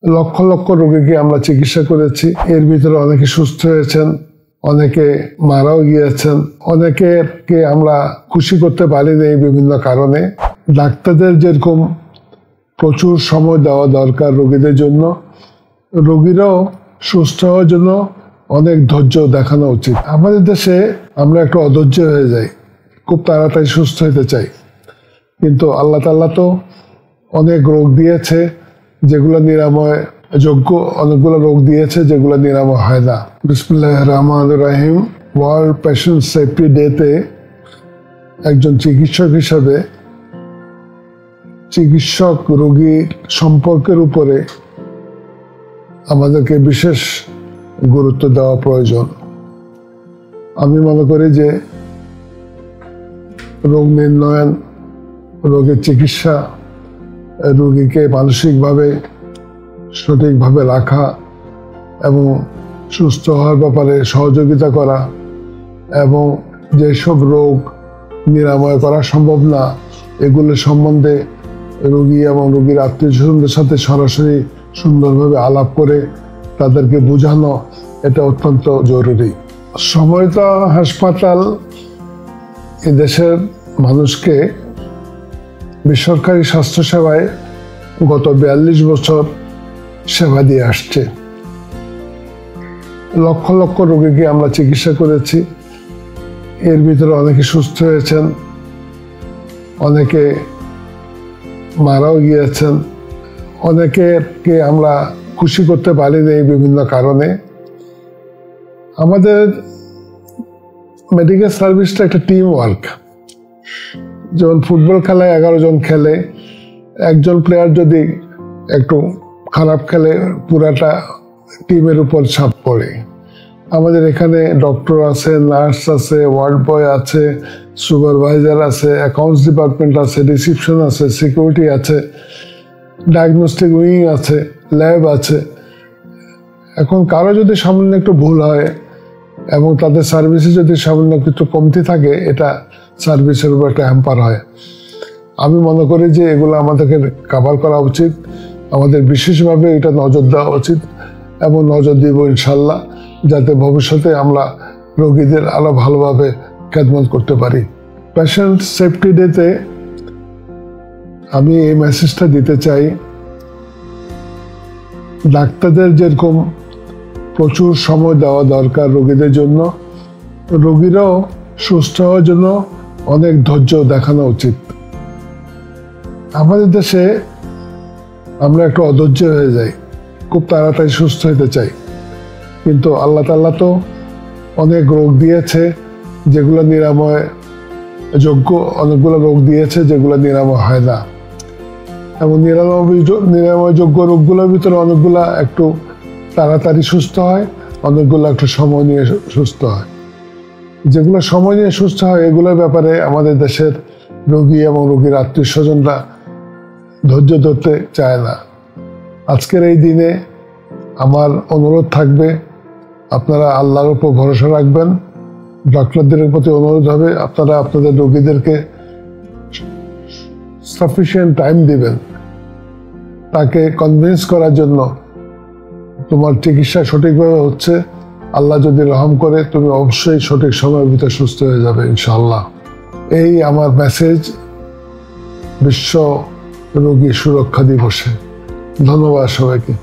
লক্ষ লক্ষ রোগীকে আমরা চিকিৎসা করেছি। এর ভিতরে অনেকে সুস্থ হয়েছেন, অনেকে মারাও গিয়েছেন, অনেকে আমরা খুশি করতে পারিনি এই বিভিন্ন কারণে। ডাক্তারদের যেরকম প্রচুর সময় দেওয়া দরকার রোগীদের জন্য, রোগীরাও সুস্থ হওয়ার জন্য অনেক ধৈর্য দেখানো উচিত। আমাদের দেশে আমরা একটু অধৈর্য হয়ে যাই, খুব তাড়াতাড়ি সুস্থ হতে চাই, কিন্তু আল্লাহ তাআলা তো অনেক রোগ দিয়েছে যেগুলো নিরাময় যোগ্য, অনেকগুলো রোগ দিয়েছে যেগুলো নিরাময় হয় না। বিসমিল্লাহির রহমানির রহিম। ওয়ার্ল্ড পেশেন্ট সেফটি ডেতে একজন চিকিৎসক হিসাবে চিকিৎসক রোগী সম্পর্কের উপরে আমাদেরকে বিশেষ গুরুত্ব দেওয়া প্রয়োজন। আমি মনে করি যে রোগ নির্ণয়ন, রোগের চিকিৎসা, রোগীকে মানসিকভাবে সঠিকভাবে রাখা এবং সুস্থ হওয়ার ব্যাপারে সহযোগিতা করা, এবং যেসব রোগ নিরাময় করা সম্ভব না এগুলো সম্বন্ধে রোগী এবং রোগীর আত্মীয়স্বজনদের সাথে সরাসরি সুন্দরভাবে আলাপ করে তাদেরকে বোঝানো, এটা অত্যন্ত জরুরি। সময়তা হাসপাতাল এদেশের মানুষকে বেসরকারি স্বাস্থ্যসেবায় গত 42 বছর সেবা দিয়ে আসছে। লক্ষ লক্ষ রোগীকে আমরা চিকিৎসা করেছি। এর ভিতরে অনেকে সুস্থ হয়েছেন, অনেকে মারাও গিয়েছেন, অনেকে আমরা খুশি করতে পারিনি এই বিভিন্ন কারণে। আমাদের মেডিকেল সার্ভিসটা একটা টিম ওয়ার্ক। যেমন ফুটবল খেলায় 11 জন খেলে, একজন প্লেয়ার যদি একটু খারাপ খেলে পুরাটা টিমের উপর চাপ পড়ে। আমাদের এখানে ডক্টর আছে, নার্স আছে, ওয়ার্ড বয় আছে, সুপারভাইজার আছে, অ্যাকাউন্টস ডিপার্টমেন্ট আছে, রিসিপশন আছে, সিকিউরিটি আছে, ডায়াগনস্টিক উইং আছে, ল্যাব আছে। এখন কারো যদি সামান্য একটু ভুল হয় এবং তাদের সার্ভিসে যদি সামান্য কিছু কমতি থাকে, এটা সার্ভিসের উপর একটা হ্যাম্পার হয়। আমি মনে করি যে এগুলো আমাদেরকে কভার করা উচিত, আমাদের বিশেষভাবে এটা নজর দেওয়া উচিত এবং নজর দিব ইনশাল্লাহ, যাতে ভবিষ্যতে আমরা রোগীদের আরো ভালোভাবে খেদমত করতে পারি। পেশেন্ট সেফটি ডেতে আমি এই মেসেজটা দিতে চাই, ডাক্তারদের যেরকম প্রচুর সময় দেওয়া দরকার রোগীদের জন্য, রোগীরাও সুস্থ হওয়ার জন্য অনেক ধৈর্য দেখানো উচিত। আমাদের দেশে আমরা একটু অধৈর্য হয়ে যাই, খুব তাড়াতাড়ি সুস্থ হতে চাই, কিন্তু আল্লাহ তাআলা তো অনেক রোগ দিয়েছে যেগুলো নিরাময় যোগ্য, অনেকগুলো রোগ দিয়েছে যেগুলো নিরাময় হয় না। এবং নিরাময়যোগ্য রোগগুলোর ভিতরে অনেকগুলা একটু তাড়াতাড়ি সুস্থ হয়, অনেকগুলো একটু সময় নিয়ে সুস্থ হয়। যেগুলো সময় নিয়ে সুস্থ হয় এগুলোর ব্যাপারে আমাদের দেশের রোগী এবং রোগীর আত্মীয়স্বজনরা ধৈর্য ধরতে চায় না। আজকের এই দিনে আমার অনুরোধ থাকবে, আপনারা আল্লাহর উপর ভরসা রাখবেন। ডক্টরদের প্রতি অনুরোধ হবে, আপনারা আপনাদের রোগীদেরকে সাফিসিয়েন্ট টাইম দিবেন, তাকে কনভিন্স করার জন্য তোমার চিকিৎসা সঠিকভাবে হচ্ছে, আল্লাহ যদি রহম করে তুমি অবশ্যই সঠিক সময়ের ভিতরে সুস্থ হয়ে যাবে ইনশাআল্লাহ। এই আমার মেসেজ বিশ্ব রোগী সুরক্ষা দিবসে। ধন্যবাদ সবাইকে।